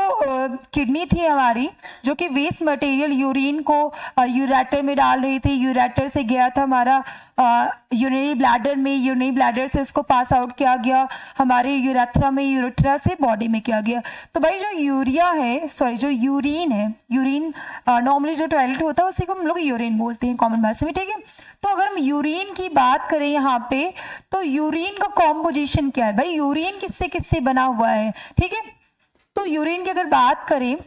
किडनी थी हमारी जो कि वेस्ट मटेरियल यूरिन को यूरेटर में डाल रही थी, यूरेटर से गया था हमारा यूरिनरी ब्लैडर में, यूरिनरी ब्लैडर से उसको पास आउट किया गया हमारे यूरेथ्रा में, यूरेथ्रा से बॉडी में किया गया। तो भाई जो यूरिया है, सॉरी जो यूरिन है, यूरिन नॉर्मली जो टॉयलेट होता है उसी को हम लोग यूरिन बोलते हैं कॉमन भाषा में। ठीक है, तो अगर हम यूरिन की बात करें यहाँ पे, तो यूरिन का कॉम्पोजिशन क्या है, भाई यूरिन किससे किससे बना हुआ है। ठीक है, तो यूरिन की अगर बात करें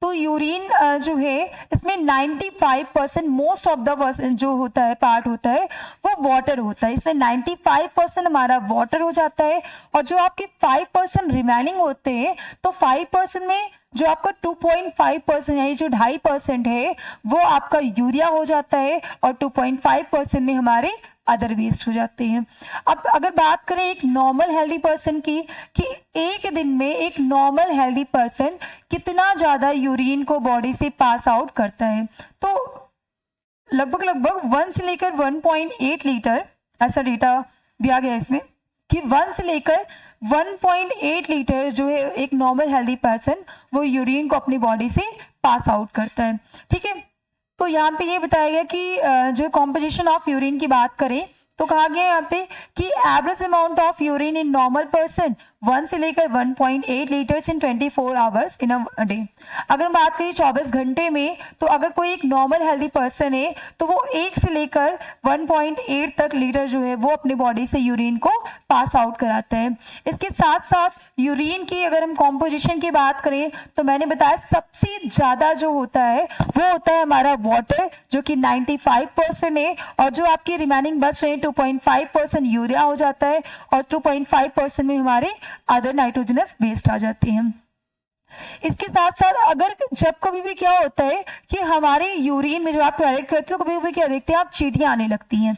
तो यूरिन जो है इसमें 95% मोस्ट ऑफ द जो होता है पार्ट होता है वो वाटर होता है। इसमें 95% हमारा वाटर हो जाता है और जो आपके 5% रिमेनिंग होते हैं, तो 5% में जो आपका 2.5% यानी जो 2.5% है वो आपका यूरिया हो जाता है और 2.5% में हमारे अदर वेस्ट हो जाते हैं। अब अगर बात करें एक नॉर्मल हेल्दी पर्सन की कि एक दिन में एक नॉर्मल हेल्दी पर्सन कितना ज़्यादा यूरिन को बॉडी से पास आउट करता है, तो लगभग 1 से लेकर 1.8 लीटर ऐसा डेटा दिया गया है इसमें कि 1 से लेकर 1.8 लीटर जो है एक नॉर्मल हेल्दी पर्सन वो यूरिन को अपनी बॉडी से पास आउट करता है। ठीक है, तो यहाँ पे ये बताया गया कि जो कॉम्पोजिशन ऑफ यूरिन की बात करें तो कहा गया यहाँ पे कि average amount of urine in normal person 1 से लेकर 1.8 litres in 24 hours in a day. अगर हम बात करें 24 घंटे में, तो अगर कोई एक नॉर्मल हेल्दी पर्सन है तो वो 1 से लेकर 1.8 तक लीटर जो है वो अपने बॉडी से यूरिन को पास आउट कराता है। इसके साथ साथ यूरिन की अगर हम कॉम्पोजिशन की बात करें तो मैंने बताया सबसे ज़्यादा जो होता है वो होता है हमारा वाटर, जो कि 95% है, और जो आपके रिमेनिंग बच रहे 2.5% यूरिया हो जाता है, और 2.5% में हमारे अदर नाइट्रोजनस वेस्ट आ जाते हैं। इसके साथ साथ अगर जब कभी भी क्या होता है कि हमारे यूरिन में जब आप टॉयलेट करते हो, कभी कभी क्या देखते हैं आप, चींटियां आने लगती हैं,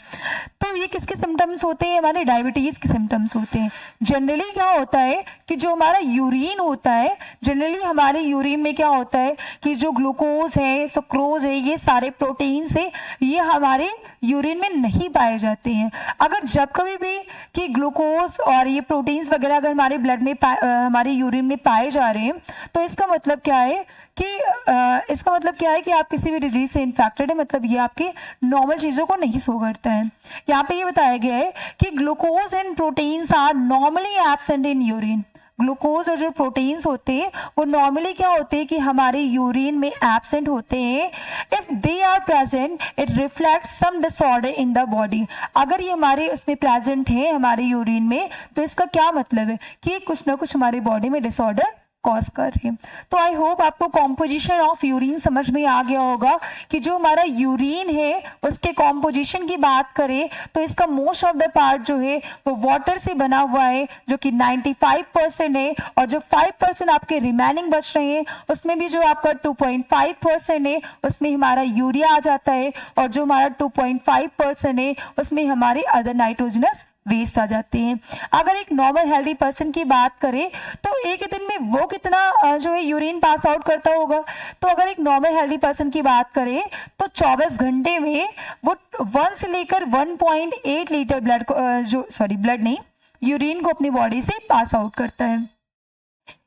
तो ये किसके सिम्टम्स होते हैं, हमारे डायबिटीज के सिम्टम्स होते हैं। जनरली क्या होता है कि जो हमारा यूरिन होता है, जनरली हमारे यूरिन में क्या होता है कि जो ग्लूकोज है, सुक्रोज है, ये सारे प्रोटीन्स है, ये हमारे यूरिन में नहीं पाए जाते हैं। अगर जब कभी भी कि ग्लूकोज और ये प्रोटीन्स वगैरह अगर हमारे ब्लड में हमारे यूरिन में पाए जा रहे हैं, तो इसका मतलब क्या है कि आप किसी भी डिजीज से इन्फेक्टेड है, मतलब ये आपकी नॉर्मल चीजों को नहीं शो करता है। यहाँ पे ये बताया गया है कि glucose and proteins are normally absent in urine. Glucose और जो प्रोटीन्स होते हैं वो नॉर्मली क्या होते हैं कि हमारे यूरिन में एब्सेंट होते हैं। If they are present it reflects some disorder in the body. अगर ये हमारे उसमें प्रेजेंट है हमारे यूरिन में, तो इसका क्या मतलब है कि कुछ ना कुछ हमारी बॉडी में डिसऑर्डर कॉज कर रहे हैं। तो आई होप आपको कॉम्पोजिशन ऑफ यूरिन समझ में आ गया होगा कि जो हमारा यूरिन है उसके कॉम्पोजिशन की बात करें तो इसका मोस्ट ऑफ द पार्ट जो है वो वाटर से बना हुआ है, जो कि 95% है, और जो 5% आपके रिमेनिंग बच रहे हैं उसमें भी जो आपका 2.5% है उसमें हमारा यूरिया आ जाता है, और जो हमारा 2.5% है उसमें हमारे अदर नाइट्रोजनस वेस्ट आ जाते हैं। अगर एक नॉर्मल हेल्दी पर्सन की बात करें तो एक दिन में वो कितना जो है यूरिन पास आउट करता होगा, तो अगर एक नॉर्मल हेल्दी पर्सन की बात करें तो 24 घंटे में वो 1 से लेकर 1.8 लीटर ब्लड नहीं, यूरिन को अपनी बॉडी से पास आउट करता है।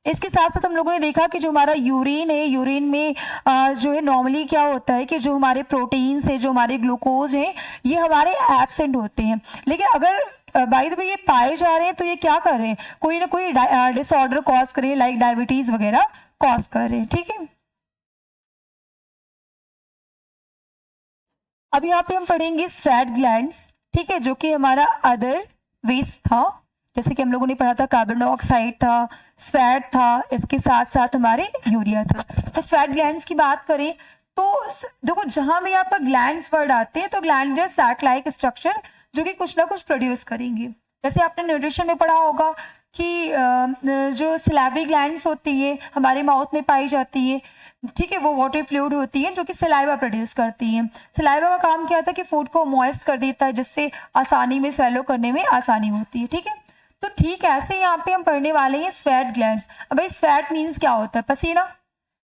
इसके साथ साथ हम लोगों ने देखा कि जो हमारा यूरिन है, यूरिन में जो है नॉर्मली क्या होता है कि जो हमारे प्रोटीन्स है, जो हमारे ग्लूकोज हैं, ये हमारे एब्सेंट होते हैं। लेकिन अगर बाय द वे ये पाए जा रहे हैं तो ये क्या कर रहे हैं, कोई ना कोई डिसऑर्डर कॉज कर रहे हैं, लाइक डायबिटीज वगैरह कॉज कर रहे हैं। ठीक है, अब यहाँ पे हम पढ़ेंगे स्वेट ग्लैंड्स। ठीक है, जो कि हमारा अदर वेस्ट था, जैसे कि हम लोगों ने पढ़ा था कार्बन डाइऑक्साइड था, स्वेट था, इसके साथ साथ हमारे यूरिया था। तो स्वेट ग्लैंड्स की बात करें तो देखो जहां भी आपका ग्लैंड्स वर्ड आते हैं तो ग्लैंडुलर सैक लाइक स्ट्रक्चर जो कि कुछ ना कुछ प्रोड्यूस करेंगे। जैसे आपने न्यूट्रिशन में पढ़ा होगा कि जो सिलेवरी ग्लैंड्स होती है हमारे माउथ में पाई जाती है, ठीक है, वो वाटर फ्लूइड होती है जो कि सलाइवा प्रोड्यूस करती है। सलाइवा का काम क्या होता है कि फूड को मॉइस्ट कर देता है, जिससे आसानी में स्वेलो करने में आसानी होती है। ठीक है, तो ठीक है, ऐसे यहाँ पे हम पढ़ने वाले हैं स्वेट ग्लैंड्स। अब भाई स्वेट मीन्स क्या होता है, पसीना।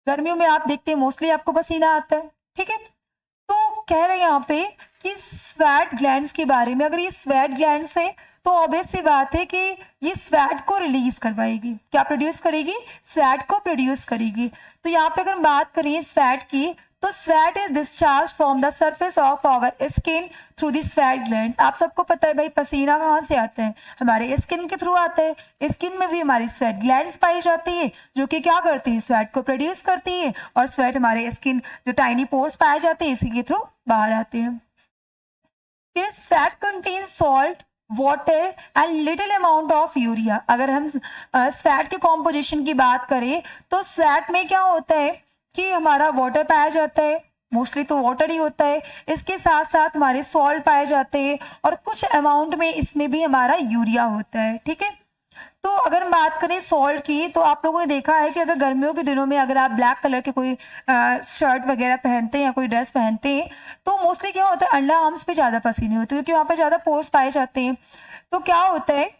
गर्मियों में आप देखते हैं मोस्टली आपको पसीना आता है। ठीक है, तो कह रहे हैं यहाँ पे कि स्वेट ग्लैंड्स के बारे में, अगर ये स्वेट ग्लैंड्स है तो ऑब्वियस सी बात है कि ये स्वेट को रिलीज करवाएगी। क्या प्रोड्यूस करेगी, स्वेट को प्रोड्यूस करेगी। तो यहाँ पे अगर बात करें स्वेट की तो sweat is discharge from the surface of our skin through the sweat glands. आप सबको पता है भाई पसीना कहाँ से आता है, हमारे स्किन के थ्रू आता है। स्किन में भी हमारी स्वेट ग्लैंड्स पाई जाती है जो कि क्या करती है, स्वेट को प्रोड्यूस करती है, और स्वेट हमारे स्किन जो टाइनी पोर्स पाए जाते हैं इसी के थ्रू बाहर आते हैं। Sweat contains salt, water and little amount of urea. अगर हम स्वेट के कॉम्पोजिशन की बात करें तो स्वेट में क्या होता है कि हमारा वाटर पाया जाता है, मोस्टली तो वाटर ही होता है, इसके साथ साथ हमारे सॉल्ट पाए जाते हैं, और कुछ अमाउंट में इसमें भी हमारा यूरिया होता है। ठीक है, तो अगर हम बात करें सॉल्ट की तो आप लोगों ने देखा है कि अगर गर्मियों के दिनों में अगर आप ब्लैक कलर के कोई शर्ट वगैरह पहनते हैं या कोई ड्रेस पहनते हैं तो मोस्टली क्या होता है, अंडर आर्म्स पे ज़्यादा पसीने होते हैं क्योंकि वहाँ पे ज़्यादा पोर्स पाए जाते हैं। तो क्या होता है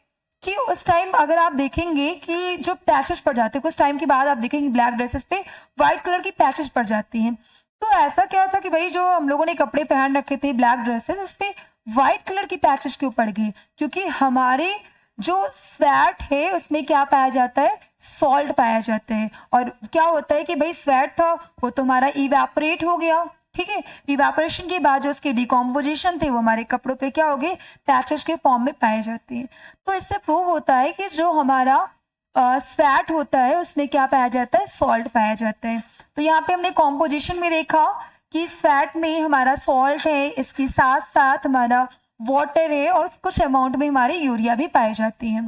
कि उस टाइम अगर आप देखेंगे कि जो पैचेस पड़ जाते हैं, कुछ टाइम के बाद आप देखेंगे ब्लैक ड्रेसेस पे व्हाइट कलर की पैचेस पड़ जाती हैं। तो ऐसा क्या था कि भाई जो हम लोगों ने कपड़े पहन रखे थे ब्लैक ड्रेसेस, उस पर व्हाइट कलर की पैचेस क्यों पड़ गई, क्योंकि हमारे जो स्वेट है उसमें क्या पाया जाता है, सॉल्ट पाया जाता है। और क्या होता है कि भाई स्वेट था वो तो हमारा इवेपोरेट हो गया। ठीक है, इवेपोरेशन के बाद जो उसके डिकम्पोजिशन थे वो हमारे कपड़ों पे क्या हो गए, पैचेस के फॉर्म में पाए जाते हैं। तो इससे प्रूव होता है कि जो हमारा स्वैट होता है उसमें क्या पाया जाता है, सॉल्ट पाया जाता है। तो यहाँ पे हमने कॉम्पोजिशन में देखा कि स्वैट में हमारा सॉल्ट है, इसके साथ साथ हमारा वाटर है और कुछ अमाउंट में हमारी यूरिया भी पाई जाती है।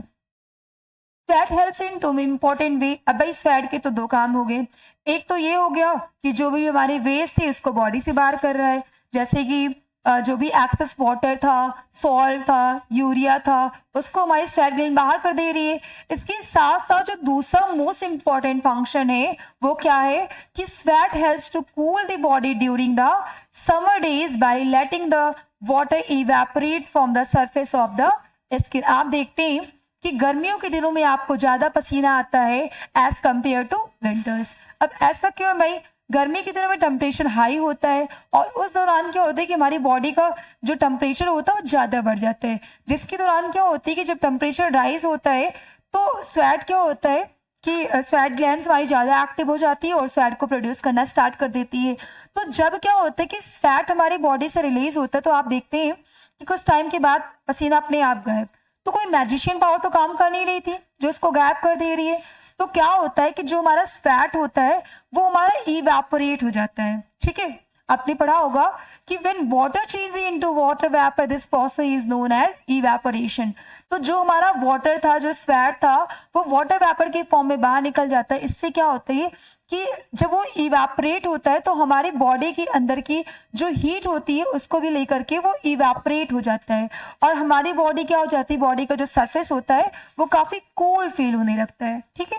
स्वैट हेल्प्स इन टू इम्पोर्टेंट वे। अब भाई स्वैट के तो दो काम हो गए, एक तो ये हो गया कि जो भी हमारे वेस्ट थे इसको बॉडी से बाहर कर रहा है, जैसे कि जो भी एक्सेस वाटर था, सॉल्ट था, यूरिया था, उसको हमारी स्वैट ग्लैंड बाहर कर दे रही है। इसके साथ साथ जो दूसरा मोस्ट इंपॉर्टेंट फंक्शन है वो क्या है कि sweat helps to cool the body during the summer days by letting the water evaporate from the surface of the skin. आप देखते हैं कि गर्मियों के दिनों में आपको ज्यादा पसीना आता है एज कंपेयर टू विंटर्स। अब ऐसा क्यों है भाई, गर्मी के दिनों में टेम्परेचर हाई होता है और उस दौरान क्या होता है कि हमारी बॉडी का जो टेम्परेचर होता है वो ज़्यादा बढ़ जाता है, जिसके दौरान क्या होती है कि जब टेम्परेचर राइज होता है तो स्वैट क्या होता है कि स्वैट ग्लैंड्स हमारी ज़्यादा एक्टिव हो जाती है और स्वैट को प्रोड्यूस करना स्टार्ट कर देती है। तो जब क्या होता है कि स्वैट हमारी बॉडी से रिलीज होता है तो आप देखते हैं कि कुछ टाइम के बाद पसीना अपने आप गायब। तो कोई मैजिशियन पावर तो काम कर नहीं रही थी जो इसको गायब कर दे रही है। तो क्या होता है कि जो हमारा स्वैट होता है वो हमारा इवेपोरेट हो जाता है। ठीक है, आपने पढ़ा होगा कि when water change into water vapour this process is known as evaporation. तो जो हमारा वाटर था, जो स्वैट था, वो वाटर वेपर के फॉर्म में बाहर निकल जाता है। इससे क्या होता है कि जब वो इवेपोरेट होता है तो हमारी बॉडी के अंदर की जो हीट होती है उसको भी लेकर के वो इवेपोरेट हो जाता है और हमारी बॉडी क्या हो जाती है, बॉडी का जो सरफेस होता है वो काफी कूल फील होने लगता है। ठीक है,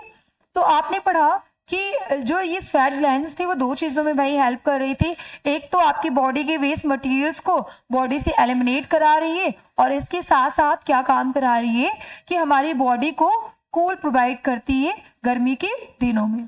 तो आपने पढ़ा कि जो ये स्वैट ग्लैंड्स थी वो दो चीज़ों में भाई हेल्प कर रही थी। एक तो आपकी बॉडी के वेस्ट मटेरियल्स को बॉडी से एलिमिनेट करा रही है और इसके साथ साथ क्या काम करा रही है कि हमारी बॉडी को कूल प्रोवाइड करती है गर्मी के दिनों में।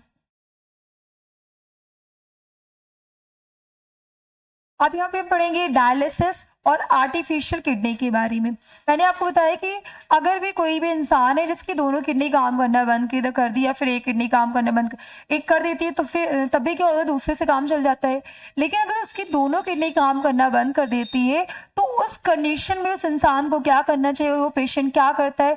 अब यहाँ पे हम पढ़ेंगे डायलिसिस और आर्टिफिशियल किडनी के बारे में। मैंने आपको बताया कि अगर भी कोई भी इंसान है जिसकी दोनों किडनी काम करना बंद कर दी या फिर एक किडनी काम करना एक कर देती है तो फिर तब भी क्या होता है, दूसरे से काम चल जाता है। लेकिन अगर उसकी दोनों किडनी काम करना बंद कर देती है तो उस कंडीशन में उस इंसान को क्या करना चाहिए, वो पेशेंट क्या करता है,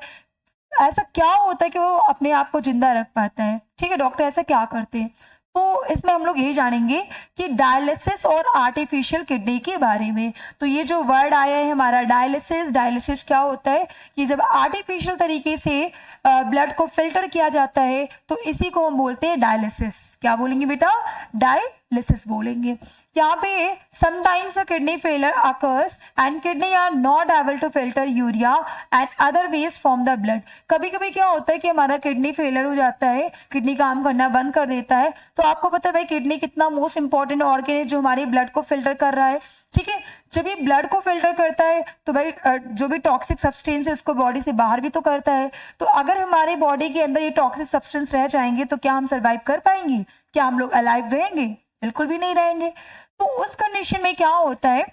ऐसा क्या होता है कि वो अपने आप को जिंदा रख पाता है। ठीक है, डॉक्टर ऐसा क्या करते हैं, तो इसमें हम लोग ये जानेंगे कि डायलिसिस और आर्टिफिशियल किडनी के बारे में। तो ये जो वर्ड आया है हमारा डायलिसिस, डायलिसिस क्या होता है कि जब आर्टिफिशियल तरीके से ब्लड को फिल्टर किया जाता है तो इसी को हम बोलते हैं डायलिसिस। क्या बोलेंगे बेटा, डायलिसिस बोलेंगे। यहाँ पे sometimes a kidney failure occurs and kidney are not able to filter urea and other waste from the blood. कभी कभी क्या होता है कि हमारा किडनी फेलियर हो जाता है, किडनी काम करना बंद कर देता है। तो आपको पता है भाई किडनी कितना मोस्ट इंपॉर्टेंट ऑर्गन है जो हमारे ब्लड को फिल्टर कर रहा है। ठीक है, जब ये ब्लड को फिल्टर करता है तो भाई जो भी टॉक्सिक सब्सटेंस है उसको बॉडी से बाहर भी तो करता है। तो अगर हमारे बॉडी के अंदर ये टॉक्सिक सब्सटेंस रह जाएंगे तो क्या हम सर्वाइव कर पाएंगे, क्या हम लोग अलाइव रहेंगे, बिल्कुल भी नहीं रहेंगे। तो उस कंडीशन में क्या होता है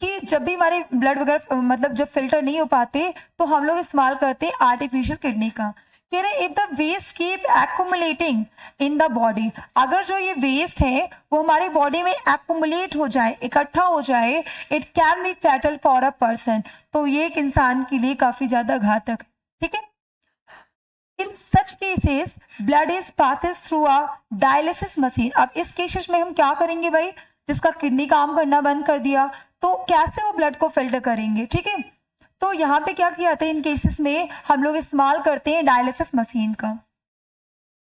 कि जब भी हमारे ब्लड वगैरह मतलब जब फिल्टर नहीं हो पाते तो हम लोग इस्तेमाल करते हैं आर्टिफिशियल किडनी का। कह रहे if the waste keep accumulating in the body, अगर जो ये वेस्ट है वो हमारी बॉडी में एक्युमुलेट हो जाए, इकट्ठा हो जाए, it can be fatal for a person, तो ये एक इंसान के लिए काफी ज्यादा घातक है। ठीक है, in such cases blood is passes through a dialysis machine. अब इस केसेस में हम क्या करेंगे भाई, जिसका किडनी काम करना बंद कर दिया तो कैसे वो ब्लड को फिल्टर करेंगे। ठीक है, तो यहाँ पे क्या किया जाता है, इन केसेस में हम लोग इस्तेमाल करते हैं डायलिसिस मशीन का,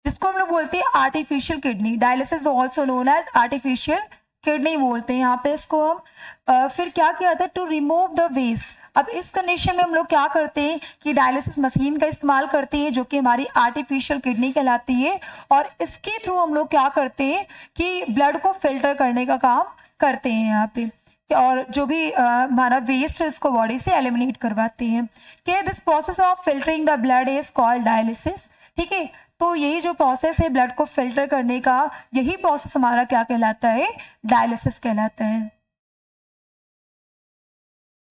जिसको हम लोग बोलते हैं artificial kidney. Dialysis also known as artificial kidney बोलते हैं यहाँ पे इसको हम। फिर क्या किया जाता है, टू रिमूव द वेस्ट। अब इस कंडीशन में हम लोग क्या करते हैं कि डायलिसिस मशीन का इस्तेमाल करते हैं जो कि हमारी आर्टिफिशियल किडनी कहलाती है और इसके थ्रू हम लोग क्या करते हैं कि ब्लड को फिल्टर करने का काम करते हैं यहाँ पे और जो भी हमारा वेस्ट है उसको बॉडी से एलिमिनेट करवाते हैं। कि this process of filtering the blood is called dialysis. ठीक है, तो यही जो प्रोसेस है ब्लड को फिल्टर करने का, यही प्रोसेस हमारा क्या कहलाता है, डायलिसिस कहलाता है।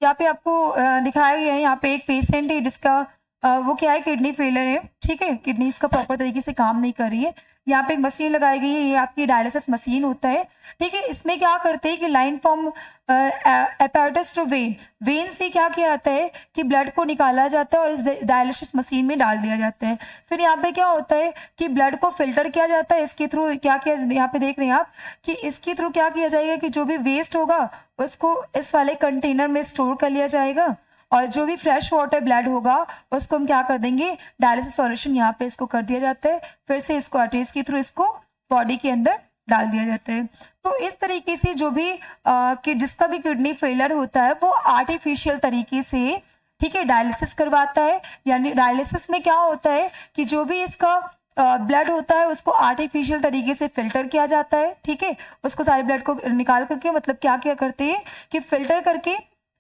यहाँ पे आपको दिखाया गया है, यहाँ पे एक पेशेंट है जिसका वो क्या है, किडनी फेलियर है, ठीक है, किडनी इसका प्रॉपर तरीके से काम नहीं कर रही है। यहाँ पे एक मशीन लगाई गई है, ये आपकी डायलिसिस मशीन होता है, ठीक है। इसमें क्या करते हैं कि line from apparatus to vein, vein से क्या किया जाता है कि ब्लड को निकाला जाता है और इस डायलिसिस मशीन में डाल दिया जाता है। फिर यहाँ पे क्या होता है कि ब्लड को फिल्टर किया जाता है, इसके थ्रू क्या किया, यहाँ पे देख रहे हैं आप कि इसके थ्रू क्या किया जाएगा कि जो भी वेस्ट होगा उसको इस वाले कंटेनर में स्टोर कर लिया जाएगा, और जो भी फ्रेश वाटर ब्लड होगा उसको हम क्या कर देंगे, डायलिसिस सॉल्यूशन यहाँ पे इसको कर दिया जाता है, फिर से इसको आर्टरीज के थ्रू इसको बॉडी के अंदर डाल दिया जाता है। तो इस तरीके से जो भी कि जिसका भी किडनी फेलियर होता है वो आर्टिफिशियल तरीके से, ठीक है, डायलिसिस करवाता है। यानी डायलिसिस में क्या होता है कि जो भी इसका ब्लड होता है उसको आर्टिफिशियल तरीके से फिल्टर किया जाता है, ठीक है, उसको सारे ब्लड को निकाल करके, मतलब क्या क्या करते हैं कि फिल्टर करके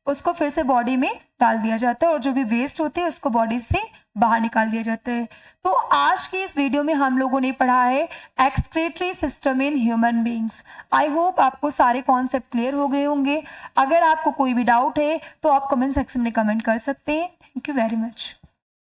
उसको फिर से बॉडी में डाल दिया जाता है, और जो भी वेस्ट होते हैं उसको बॉडी से बाहर निकाल दिया जाता है। तो आज की इस वीडियो में हम लोगों ने पढ़ा है excretory system in human beings. I hope आपको सारे कॉन्सेप्ट क्लियर हो गए होंगे। अगर आपको कोई भी डाउट है तो आप कमेंट सेक्शन में कमेंट कर सकते हैं। Thank you very much.